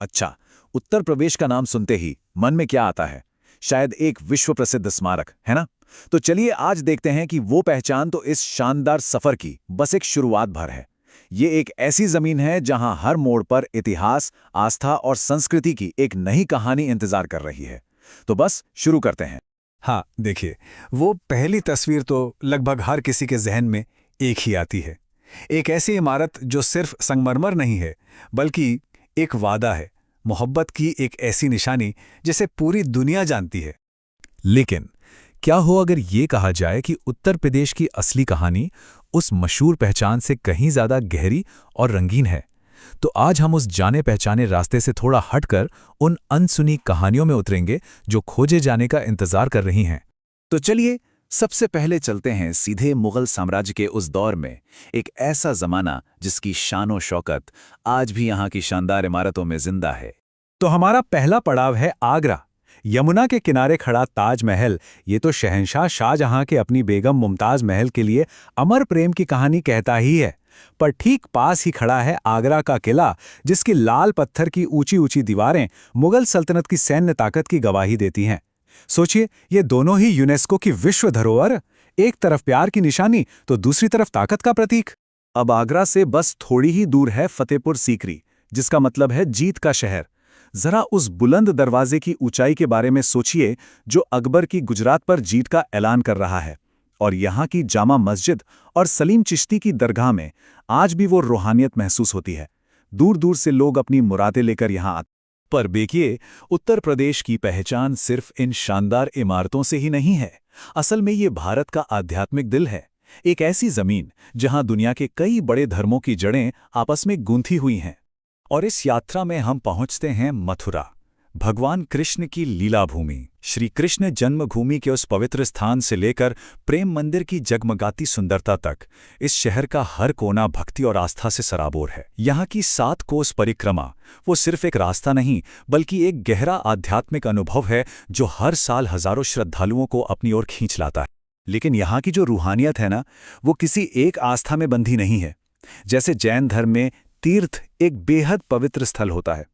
अच्छा, उत्तर प्रदेश का नाम सुनते ही मन में क्या आता है? शायद एक विश्व प्रसिद्ध स्मारक, है ना? तो चलिए आज देखते हैं कि वो पहचान तो इस शानदार सफर की बस एक शुरुआत भर है। ये एक ऐसी जमीन है जहां हर मोड़ पर इतिहास, आस्था और संस्कृति की एक नई कहानी इंतजार कर रही है। तो बस शुरू करते हैं। हाँ, देखिए, वो पहली तस्वीर तो लगभग हर किसी के जहन में एक ही आती है। एक ऐसी इमारत जो सिर्फ संगमरमर नहीं है, बल्कि एक वादा है, मोहब्बत की एक ऐसी निशानी जिसे पूरी दुनिया जानती है। लेकिन क्या हो अगर ये कहा जाए कि उत्तर प्रदेश की असली कहानी उस मशहूर पहचान से कहीं ज्यादा गहरी और रंगीन है? तो आज हम उस जाने पहचाने रास्ते से थोड़ा हटकर उन अनसुनी कहानियों में उतरेंगे जो खोजे जाने का इंतजार कर रही हैं। तो चलिए सबसे पहले चलते हैं सीधे मुगल साम्राज्य के उस दौर में, एक ऐसा जमाना जिसकी शान शौकत आज भी यहाँ की शानदार इमारतों में जिंदा है। तो हमारा पहला पड़ाव है आगरा। यमुना के किनारे खड़ा ताजमहल, ये तो शहंशाह शाहजहां के अपनी बेगम मुमताज महल के लिए अमर प्रेम की कहानी कहता ही है। पर ठीक पास ही खड़ा है आगरा का किला, जिसकी लाल पत्थर की ऊंची ऊंची दीवारें मुगल सल्तनत की सैन्य ताकत की गवाही देती हैं। सोचिए, ये दोनों ही यूनेस्को की विश्व धरोहर, एक तरफ प्यार की निशानी तो दूसरी तरफ ताकत का प्रतीक। अब आगरा से बस थोड़ी ही दूर है फतेहपुर सीकरी, जिसका मतलब है जीत का शहर। जरा उस बुलंद दरवाजे की ऊंचाई के बारे में सोचिए, जो अकबर की गुजरात पर जीत का ऐलान कर रहा है। और यहाँ की जामा मस्जिद और सलीम चिश्ती की दरगाह में आज भी वो रूहानियत महसूस होती है। दूर दूर से लोग अपनी मुरादें लेकर यहाँ आते। पर देखिए, उत्तर प्रदेश की पहचान सिर्फ इन शानदार इमारतों से ही नहीं है। असल में ये भारत का आध्यात्मिक दिल है, एक ऐसी जमीन जहां दुनिया के कई बड़े धर्मों की जड़ें आपस में गूंथी हुई हैं। और इस यात्रा में हम पहुंचते हैं मथुरा, भगवान कृष्ण की लीला भूमि। श्री कृष्ण जन्मभूमि के उस पवित्र स्थान से लेकर प्रेम मंदिर की जगमगाती सुंदरता तक, इस शहर का हर कोना भक्ति और आस्था से सराबोर है। यहाँ की 7 कोस परिक्रमा वो सिर्फ एक रास्ता नहीं, बल्कि एक गहरा आध्यात्मिक अनुभव है जो हर साल हजारों श्रद्धालुओं को अपनी ओर खींच लाता है। लेकिन यहाँ की जो रूहानियत है ना, वो किसी एक आस्था में बंधी नहीं है। जैसे जैन धर्म में तीर्थ एक बेहद पवित्र स्थल होता है,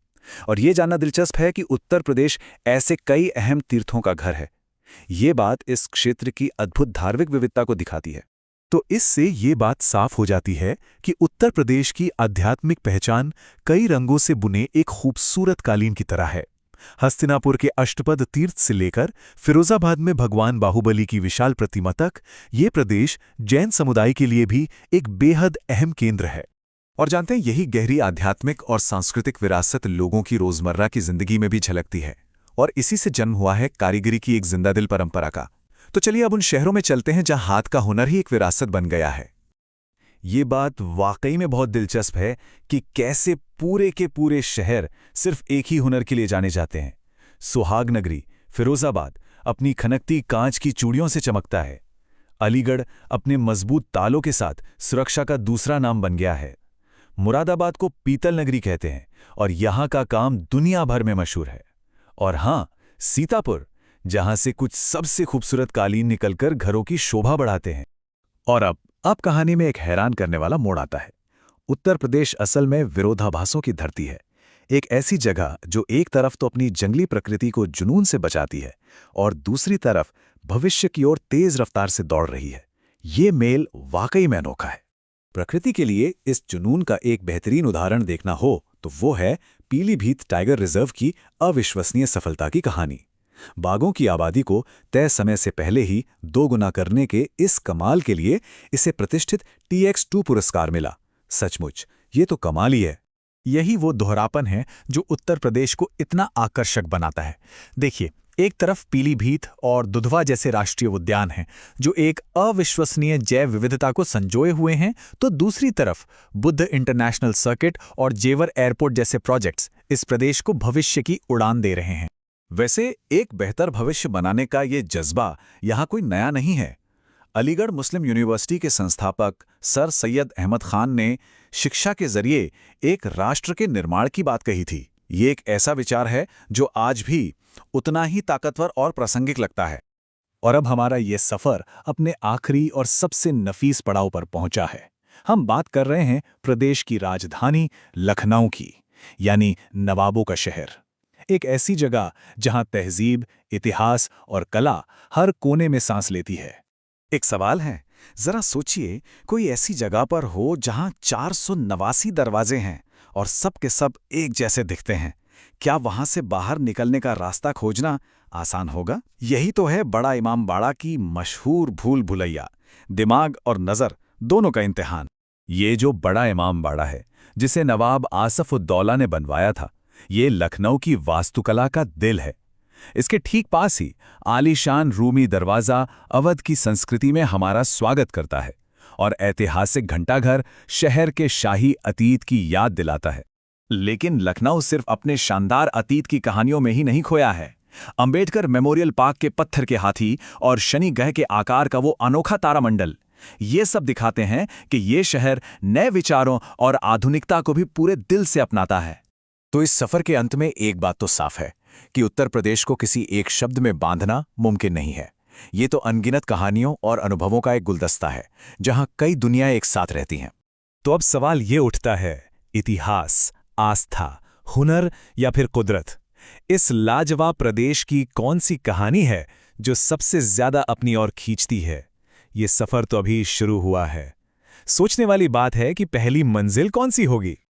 और ये जानना दिलचस्प है कि उत्तर प्रदेश ऐसे कई अहम तीर्थों का घर है। ये बात इस क्षेत्र की अद्भुत धार्मिक विविधता को दिखाती है। तो इससे ये बात साफ हो जाती है कि उत्तर प्रदेश की आध्यात्मिक पहचान कई रंगों से बुने एक खूबसूरत कालीन की तरह है। हस्तिनापुर के अष्टपद तीर्थ से लेकर फिरोजाबाद में भगवान बाहुबली की विशाल प्रतिमा तक, ये प्रदेश जैन समुदाय के लिए भी एक बेहद अहम केंद्र है। और जानते हैं, यही गहरी आध्यात्मिक और सांस्कृतिक विरासत लोगों की रोजमर्रा की जिंदगी में भी झलकती है, और इसी से जन्म हुआ है कारीगरी की एक जिंदादिल परंपरा का। तो चलिए अब उन शहरों में चलते हैं जहां हाथ का हुनर ही एक विरासत बन गया है। ये बात वाकई में बहुत दिलचस्प है कि कैसे पूरे के पूरे शहर सिर्फ एक ही हुनर के लिए जाने जाते हैं। सुहागनगरी फिरोजाबाद अपनी खनकती कांच की चूड़ियों से चमकता है। अलीगढ़ अपने मजबूत तालों के साथ सुरक्षा का दूसरा नाम बन गया है। मुरादाबाद को पीतल नगरी कहते हैं, और यहाँ का काम दुनिया भर में मशहूर है। और हाँ, सीतापुर, जहाँ से कुछ सबसे खूबसूरत कालीन निकलकर घरों की शोभा बढ़ाते हैं। और अब कहानी में एक हैरान करने वाला मोड़ आता है। उत्तर प्रदेश असल में विरोधाभासों की धरती है। एक ऐसी जगह जो एक तरफ तो अपनी जंगली प्रकृति को जुनून से बचाती है, और दूसरी तरफ भविष्य की ओर तेज रफ्तार से दौड़ रही है। ये मेल वाकई में अनोखा है। प्रकृति के लिए इस जुनून का एक बेहतरीन उदाहरण देखना हो तो वो है पीलीभीत टाइगर रिजर्व की अविश्वसनीय सफलता की कहानी। बाघों की आबादी को तय समय से पहले ही 2 गुना करने के इस कमाल के लिए इसे प्रतिष्ठित TX2 पुरस्कार मिला। सचमुच ये तो कमाल ही है। यही वो दोहरापन है जो उत्तर प्रदेश को इतना आकर्षक बनाता है। देखिए, एक तरफ पीलीभीत और दुधवा जैसे राष्ट्रीय उद्यान हैं जो एक अविश्वसनीय जैव विविधता को संजोए हुए हैं, तो दूसरी तरफ बुद्ध इंटरनेशनल सर्किट और जेवर एयरपोर्ट जैसे प्रोजेक्ट्स इस प्रदेश को भविष्य की उड़ान दे रहे हैं। वैसे एक बेहतर भविष्य बनाने का ये जज्बा यहाँ कोई नया नहीं है। अलीगढ़ मुस्लिम यूनिवर्सिटी के संस्थापक सर सैयद अहमद खान ने शिक्षा के जरिए एक राष्ट्र के निर्माण की बात कही थी। ये एक ऐसा विचार है जो आज भी उतना ही ताकतवर और प्रासंगिक लगता है। और अब हमारा ये सफर अपने आखिरी और सबसे नफीस पड़ाव पर पहुंचा है। हम बात कर रहे हैं प्रदेश की राजधानी लखनऊ की, यानी नवाबों का शहर। एक ऐसी जगह जहां तहजीब, इतिहास और कला हर कोने में सांस लेती है। एक सवाल है, जरा सोचिए, कोई ऐसी जगह पर हो जहां 489 दरवाजे हैं और सब के सब एक जैसे दिखते हैं। क्या वहां से बाहर निकलने का रास्ता खोजना आसान होगा? यही तो है बड़ा इमाम बाड़ा की मशहूर भूल भुलैया, दिमाग और नजर दोनों का इम्तिहान। ये जो बड़ा इमाम बाड़ा है, जिसे नवाब आसफ-उद-दौला ने बनवाया था, ये लखनऊ की वास्तुकला का दिल है। इसके ठीक पास ही आलीशान रूमी दरवाज़ा अवध की संस्कृति में हमारा स्वागत करता है और ऐतिहासिक घंटाघर शहर के शाही अतीत की याद दिलाता है। लेकिन लखनऊ सिर्फ अपने शानदार अतीत की कहानियों में ही नहीं खोया है। अंबेडकर मेमोरियल पार्क के पत्थर के हाथी और शनि ग्रह के आकार का वो अनोखा तारामंडल, ये सब दिखाते हैं कि ये शहर नए विचारों और आधुनिकता को भी पूरे दिल से अपनाता है। तो इस सफर के अंत में एक बात तो साफ है कि उत्तर प्रदेश को किसी एक शब्द में बांधना मुमकिन नहीं है। ये तो अनगिनत कहानियों और अनुभवों का एक गुलदस्ता है, जहां कई दुनियाएं एक साथ रहती हैं। तो अब सवाल ये उठता है, इतिहास, आस्था, हुनर या फिर कुदरत, इस लाजवाब प्रदेश की कौन सी कहानी है जो सबसे ज्यादा अपनी ओर खींचती है? ये सफर तो अभी शुरू हुआ है। सोचने वाली बात है कि पहली मंजिल कौन सी होगी।